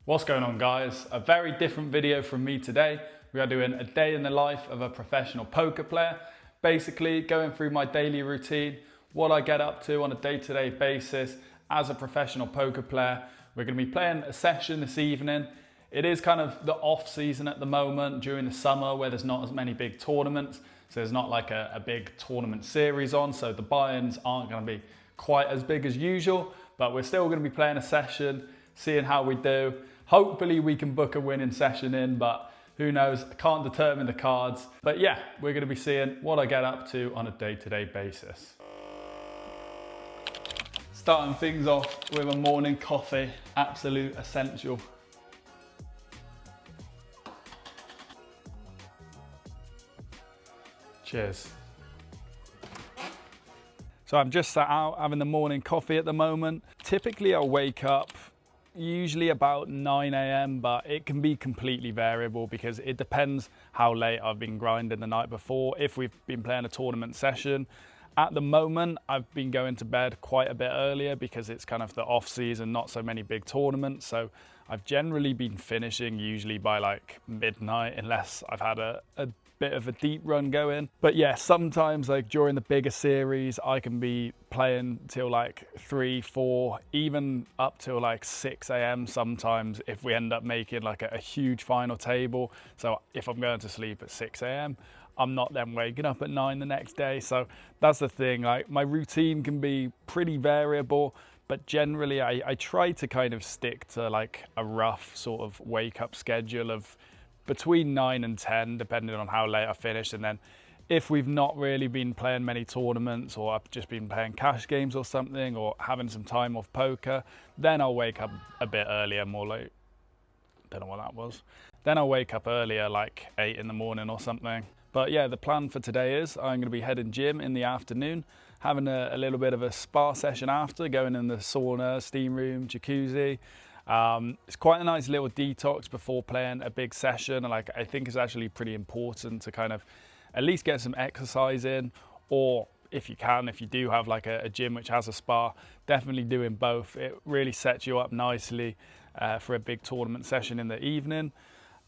What's going on, guys? A very different video from me today. We are doing a day in the life of a professional poker player. Basically going through my daily routine, what I get up to on a day-to-day basis as a professional poker player. We're going to be playing a session this evening. It is kind of the off season at the moment during the summer where there's not as many big tournaments. So there's not like a big tournament series on. So the buy-ins aren't going to be quite as big as usual, but we're still going to be playing a session, seeing how we do. Hopefully we can book a winning session in, but who knows? I can't determine the cards. But yeah, we're going to be seeing what I get up to on a day-to-day basis. Starting things off with a morning coffee, absolute essential. Cheers. So I'm just sat out having the morning coffee at the moment. Typically I'll wake up usually about 9 a.m, but it can be completely variable because it depends how late I've been grinding the night before. If we've been playing a tournament session, at the moment I've been going to bed quite a bit earlier because it's kind of the off season, not so many big tournaments. So I've generally been finishing usually by like midnight unless I've had a bit of a deep run going. But yeah, sometimes like during the bigger series I can be playing till like 3, 4, even up till like 6 a.m. sometimes if we end up making like a huge final table. So if I'm going to sleep at 6 a.m, I'm not then waking up at 9 the next day. So that's the thing, like my routine can be pretty variable, but generally I try to kind of stick to like a rough sort of wake up schedule of between 9 and 10, depending on how late I finish. And then if we've not really been playing many tournaments or I've just been playing cash games or something or having some time off poker, then I'll wake up a bit earlier, more like, don't know what that was. Then I'll wake up earlier, like 8 in the morning or something. But yeah, the plan for today is I'm going to be heading gym in the afternoon, having a little bit of a spa session after, going in the sauna, steam room, jacuzzi. It's quite a nice little detox before playing a big session. Like I think it's actually pretty important to kind of at least get some exercise in, or if you can, if you do have like a gym which has a spa, definitely doing both. It really sets you up nicely for a big tournament session in the evening.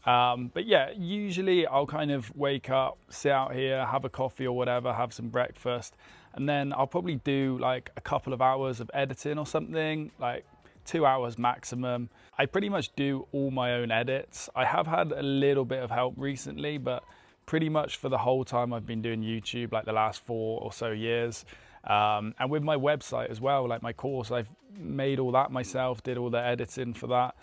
But yeah, usually I'll kind of wake up, sit out here, have a coffee or whatever, have some breakfast, and then I'll probably do like a couple of hours of editing or something, like 2 hours maximum. I pretty much do all my own edits. I have had a little bit of help recently, but pretty much for the whole time I've been doing YouTube, like the last 4 or so years. And with my website as well, like my course, I've made all that myself, did all the editing for that.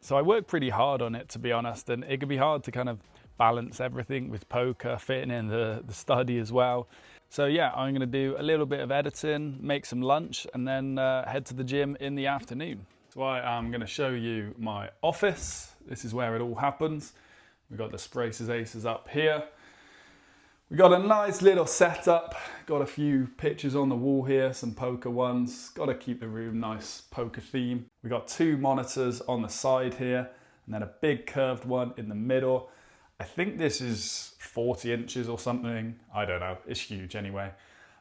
So I work pretty hard on it, to be honest, and it can be hard to kind of balance everything with poker, fitting in the study as well. So yeah, I'm going to do a little bit of editing, make some lunch, and then head to the gym in the afternoon. So I'm going to show you my office. This is where it all happens. We've got the Spraces Aces up here. We got a nice little setup, got a few pictures on the wall here, some poker ones. Got to keep the room nice poker theme. We got 2 monitors on the side here, and then a big curved one in the middle. I think this is 40 inches or something. I don't know, it's huge anyway.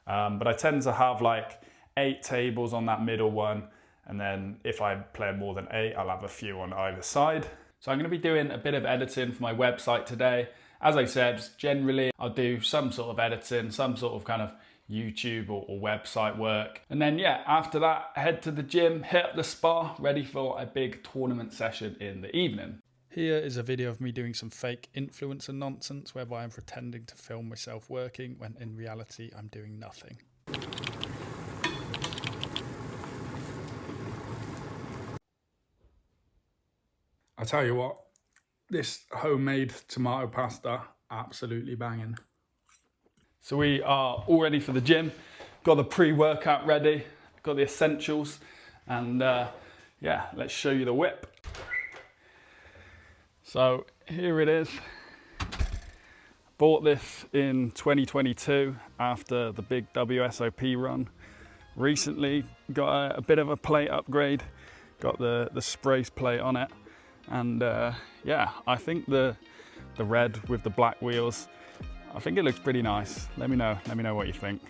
But I tend to have like 8 tables on that middle one. And then if I play more than 8, I'll have a few on either side. So I'm going to be doing a bit of editing for my website today. As I said, generally I'll do some sort of editing, some sort of kind of YouTube or website work. And then yeah, after that, head to the gym, hit up the spa, ready for a big tournament session in the evening. Here is a video of me doing some fake influencer nonsense whereby I'm pretending to film myself working when in reality I'm doing nothing. I tell you what, this homemade tomato pasta, absolutely banging. So we are all ready for the gym, got the pre-workout ready, got the essentials, and yeah, let's show you the whip. So here it is. Bought this in 2022 after the big WSOP run. Recently got a bit of a plate upgrade, got the Sprace plate on it, and yeah, I think the red with the black wheels, I think it looks pretty nice. Let me know what you think.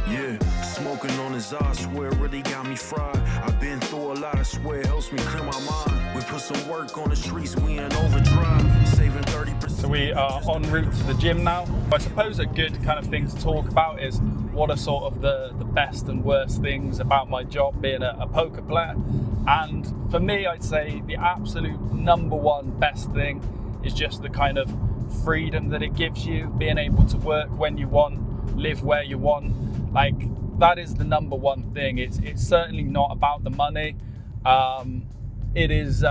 Yeah, smoking on his ass, swear really got me fried. I've been through a lot, I swear it helps me clear my mind. With put some work on the streets, we in overdrive, saving 30%. So we are en route to the gym now. I suppose a good kind of thing to talk about is what are sort of the best and worst things about my job being a poker player. And for me, I'd say the absolute number one best thing is just the kind of freedom that it gives you, being able to work when you want, live where you want. Like, that is the number one thing. It's certainly not about the money. It is,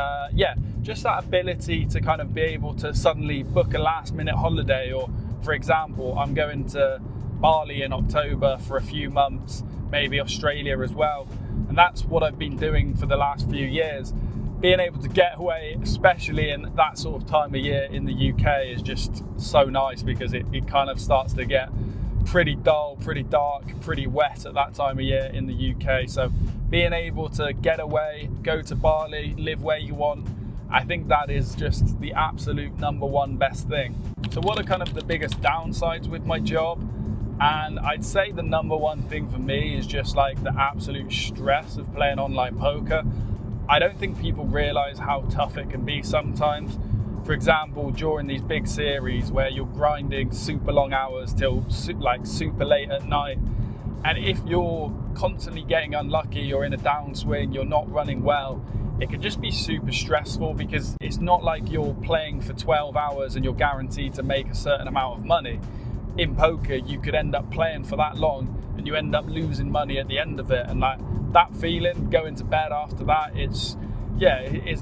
just that ability to kind of be able to suddenly book a last minute holiday, or for example, I'm going to Bali in October for a few months, maybe Australia as well. And that's what I've been doing for the last few years. Being able to get away, especially in that sort of time of year in the UK, is just so nice, because it kind of starts to get pretty dull, pretty dark, pretty wet at that time of year in the UK. So being able to get away, go to Bali, live where you want, I think that is just the absolute number one best thing. So what are kind of the biggest downsides with my job? And I'd say the number one thing for me is just like the absolute stress of playing online poker. I don't think people realize how tough it can be sometimes. For example, during these big series where you're grinding super long hours till super late at night, and if you're constantly getting unlucky, you're in a downswing, you're not running well, it can just be super stressful, because it's not like you're playing for 12 hours and you're guaranteed to make a certain amount of money. In poker, you could end up playing for that long and you end up losing money at the end of it. And like that feeling, going to bed after that, it's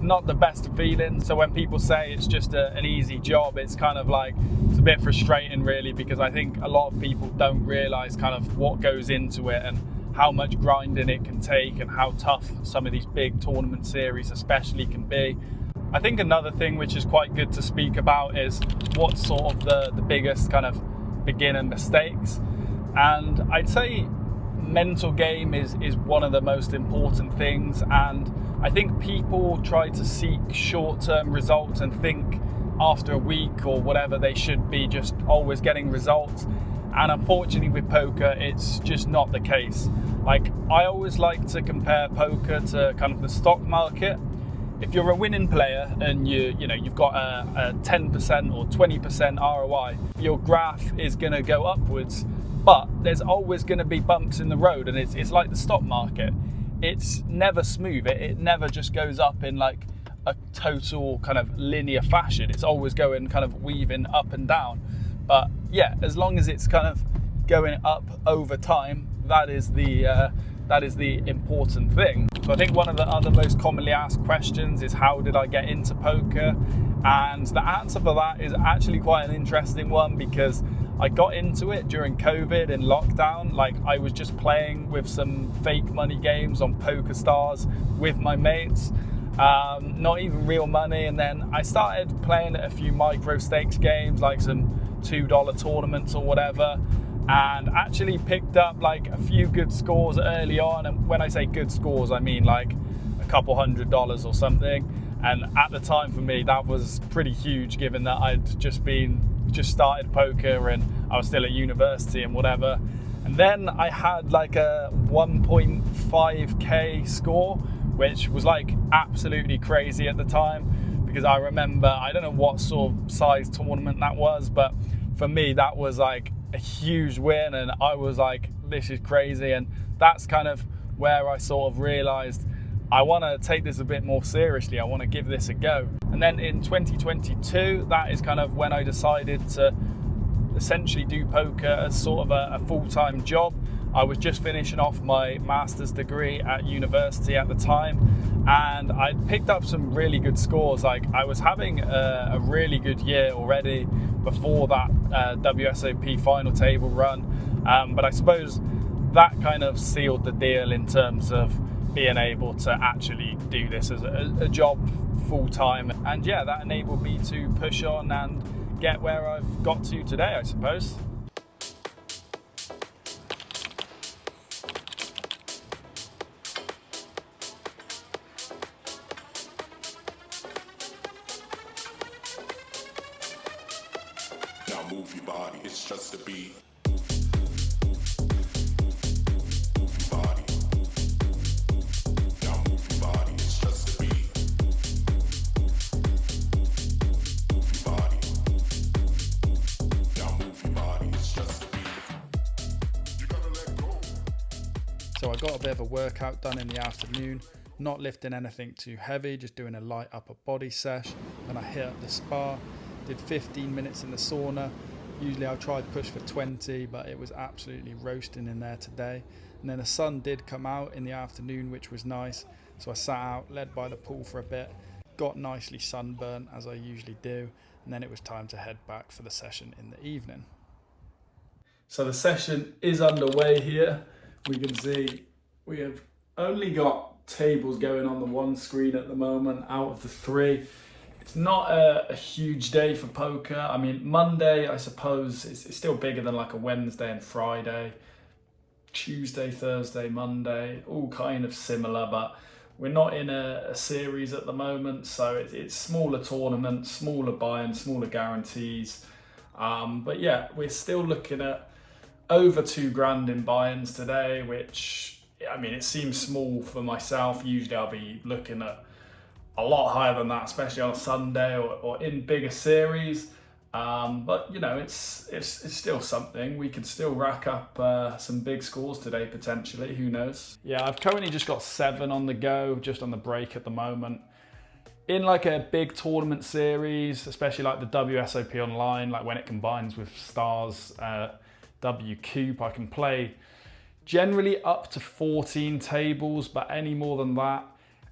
not the best of feelings. So when people say it's just an easy job, it's kind of like, it's a bit frustrating really, because I think a lot of people don't realize kind of what goes into it and how much grinding it can take and how tough some of these big tournament series especially can be. I think another thing which is quite good to speak about is what's sort of the biggest kind of beginner mistakes. And I'd say mental game is one of the most important things, and I think people try to seek short-term results and think after a week or whatever they should be just always getting results, and unfortunately with poker it's just not the case. Like, I always like to compare poker to kind of the stock market. If you're a winning player and you've got a 10% or 20% ROI, your graph is going to go upwards, but there's always going to be bumps in the road, and it's like the stock market. It's never smooth. It never just goes up in like a total kind of linear fashion. It's always going kind of weaving up and down. But yeah, as long as it's kind of going up over time, that is the important thing. So I think one of the other most commonly asked questions is, how did I get into poker? And the answer for that is actually quite an interesting one, because I got into it during COVID in lockdown. Like, I was just playing with some fake money games on PokerStars with my mates, not even real money. And then I started playing a few micro stakes games, like some $2 tournaments or whatever, and actually picked up like a few good scores early on. And when I say good scores, I mean like a couple $100 or something. And at the time for me, that was pretty huge, given that I'd just started poker and I was still at university and whatever. And then I had like a 1.5k score, which was like absolutely crazy at the time, because I remember, I don't know what sort of size tournament that was, but for me that was like a huge win, and I was like, this is crazy. And that's kind of where I sort of realized I want to take this a bit more seriously. I want to give this a go. And then in 2022, that is kind of when I decided to essentially do poker as sort of a full-time job. I was just finishing off my master's degree at university at the time, and I'd picked up some really good scores. Like, I was having a really good year already before that WSOP final table run, but I suppose that kind of sealed the deal in terms of being able to actually do this as a job full-time. And yeah, that enabled me to push on and get where I've got to today, I suppose. Now move your body, it's just a beat. So I got a bit of a workout done in the afternoon, not lifting anything too heavy, just doing a light upper body sesh. And I hit up the spa, did 15 minutes in the sauna. Usually I'll try to push for 20, but it was absolutely roasting in there today. And then the sun did come out in the afternoon, which was nice. So I sat out, led by the pool for a bit, got nicely sunburnt as I usually do. And then it was time to head back for the session in the evening. So the session is underway here. We can see we have only got tables going on the one screen at the moment out of the three. It's not a huge day for poker. I mean, Monday, I suppose, it's still bigger than like a Wednesday and Friday. Tuesday, Thursday, Monday, all kind of similar, but we're not in a series at the moment, so it's smaller tournaments, smaller buy-ins, smaller guarantees. But yeah, we're still looking at over $2,000 in buy-ins today, which, I mean, it seems small for myself. Usually I'll be looking at a lot higher than that, especially on a Sunday or in bigger series. But you know, it's still something. We could still rack up some big scores today potentially. Who knows? Yeah, I've currently just got 7 on the go, just on the break at the moment. In like a big tournament series, especially like the WSOP Online, like when it combines with Stars W Coop, I can play generally up to 14 tables, but any more than that,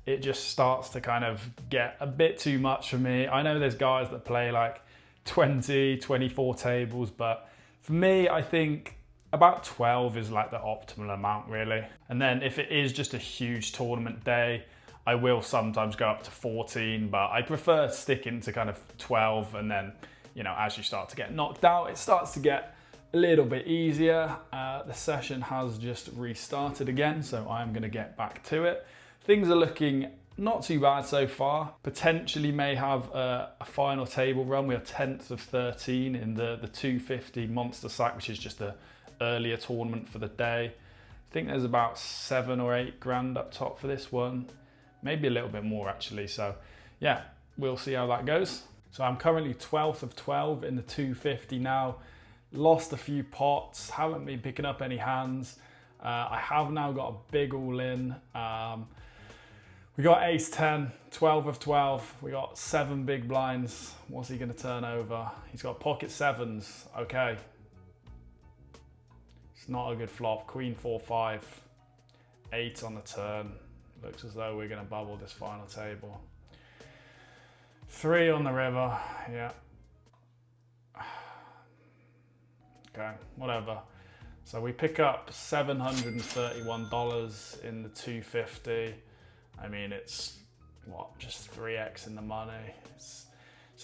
it just starts to kind of get a bit too much for me. I know there's guys that play like 20, 24 tables, but for me, I think about 12 is like the optimal amount really. And then if it is just a huge tournament day, I will sometimes go up to 14, but I prefer sticking to kind of 12. And then, you know, as you start to get knocked out, it starts to get a little bit easier. The session has just restarted again, so I'm gonna get back to it. Things are looking not too bad so far. Potentially may have a final table run. We are 10th of 13 in the 250 Monster Sack, which is just the earlier tournament for the day. I think there's about 7 or 8 grand up top for this one. Maybe a little bit more actually. So yeah, we'll see how that goes. So I'm currently 12th of 12 in the 250 now. Lost a few pots, haven't been picking up any hands. I have now got a big all in. We got ace 10, 12 of 12. We got 7 big blinds. What's he gonna turn over? He's got pocket 7s, okay. It's not a good flop. Queen 4-5, 8 on the turn. Looks as though we're gonna bubble this final table. 3 on the river, yeah. Okay, whatever. So we pick up $731 in the 250. I mean, it's what, just 3x in the money. It's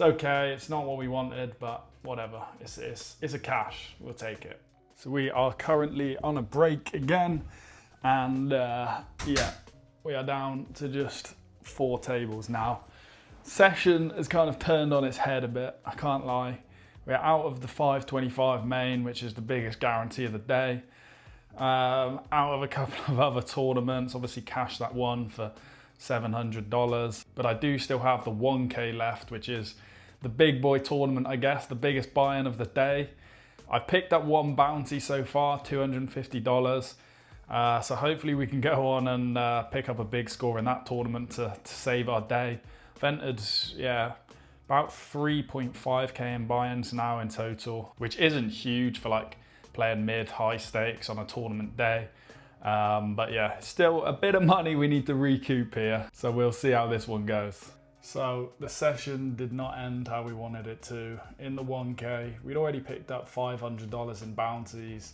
okay. It's not what we wanted, but whatever. It's a cash. We'll take it. So we are currently on a break again, and yeah, we are down to just 4 tables now. Session has kind of turned on its head a bit. I can't lie. We're out of the 525 main, which is the biggest guarantee of the day. Out of a couple of other tournaments, obviously cashed that one for $700, but I do still have the 1K left, which is the big boy tournament, I guess, the biggest buy-in of the day. I picked up 1 bounty so far, $250. So hopefully we can go on and pick up a big score in that tournament to save our day. I've entered, yeah, about 3.5K in buy-ins now in total, which isn't huge for like playing mid-high stakes on a tournament day. But yeah, still a bit of money we need to recoup here. So we'll see how this one goes. So the session did not end how we wanted it to. In the 1K, we'd already picked up $500 in bounties,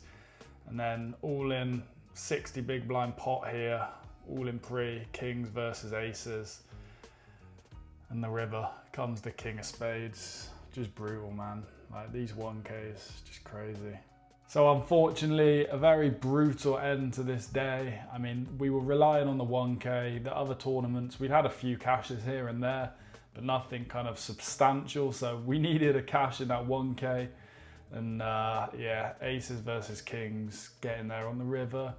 and then all in 60 big blind pot here, all in pre, kings versus aces. And the river comes the king of spades. Just brutal, man. Like these 1Ks, just crazy. So unfortunately, a very brutal end to this day. I mean, we were relying on the 1K, the other tournaments. We'd had a few cashes here and there, but nothing kind of substantial. So we needed a cash in that 1K. And yeah, aces versus kings, getting there on the river.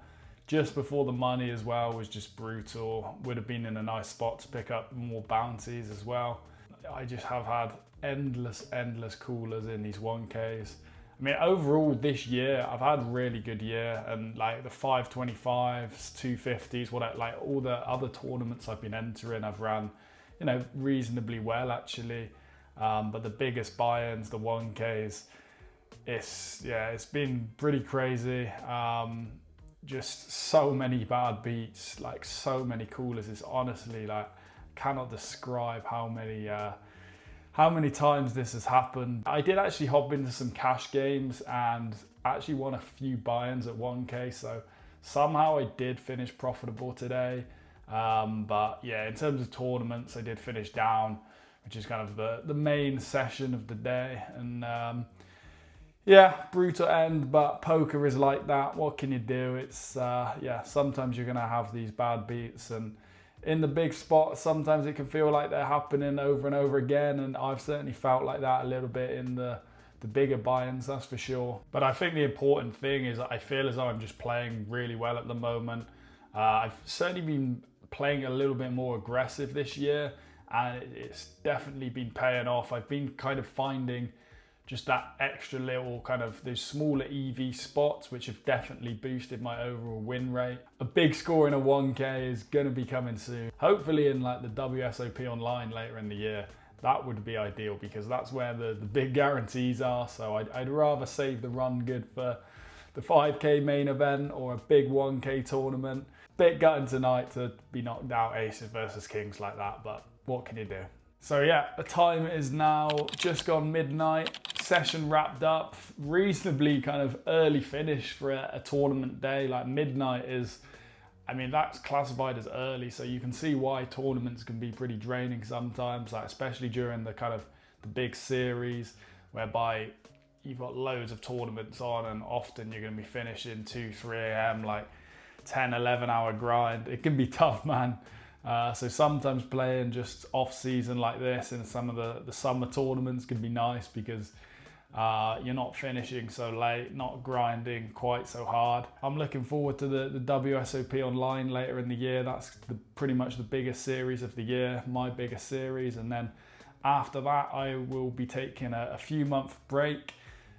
Just before the money as well was just brutal. Would have been in a nice spot to pick up more bounties as well. I just have had endless coolers in these 1Ks. I mean, overall this year, I've had a really good year, and like the 525s, 250s, like all the other tournaments I've been entering, I've ran, you know, reasonably well actually. But the biggest buy-ins, the 1Ks, it's been pretty crazy. Just so many bad beats, like so many coolers. It's honestly like cannot describe how many times this has happened. I did actually hop into some cash games and actually won a few buy-ins at 1K, so somehow I did finish profitable today. But yeah, in terms of tournaments, I did finish down, which is kind of the main session of the day. And yeah, brutal end, but poker is like that. What can you do? It's yeah, sometimes you're gonna have these bad beats, and in the big spots, sometimes it can feel like they're happening over and over again, and I've certainly felt like that a little bit in the bigger buy-ins, that's for sure. But I think the important thing is that I feel as though I'm just playing really well at the moment. I've certainly been playing a little bit more aggressive this year, and it's definitely been paying off. I've been kind of finding just that extra little kind of those smaller EV spots, which have definitely boosted my overall win rate. A big score in a 1K is gonna be coming soon. Hopefully in like the WSOP online later in the year. That would be ideal because that's where the big guarantees are. So I'd rather save the run good for the 5K main event or a big 1K tournament. Bit gutting tonight to be knocked out aces versus kings like that, but what can you do? So yeah, the time is now just gone midnight. Session wrapped up, reasonably kind of early finish for a tournament day. Like midnight is, I mean, that's classified as early, so you can see why tournaments can be pretty draining sometimes, like especially during the kind of the big series, whereby you've got loads of tournaments on and often you're going to be finishing 2, 3 a.m. like 10, 11 hour grind. It can be tough, man. So sometimes playing just off season like this in some of the summer tournaments can be nice because you're not finishing so late, not grinding quite so hard. I'm looking forward to the WSOP online later in the year. That's pretty much the biggest series of the year, my biggest series. And then after that, I will be taking a few month break,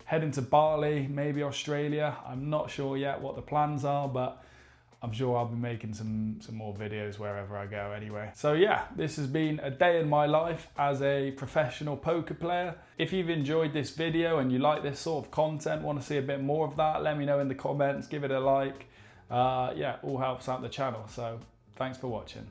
heading to Bali, maybe Australia. I'm not sure yet what the plans are, but I'm sure I'll be making some more videos wherever I go anyway. So yeah, this has been a day in my life as a professional poker player. If you've enjoyed this video and you like this sort of content, want to see a bit more of that, let me know in the comments, give it a like. Yeah, all helps out the channel. So thanks for watching.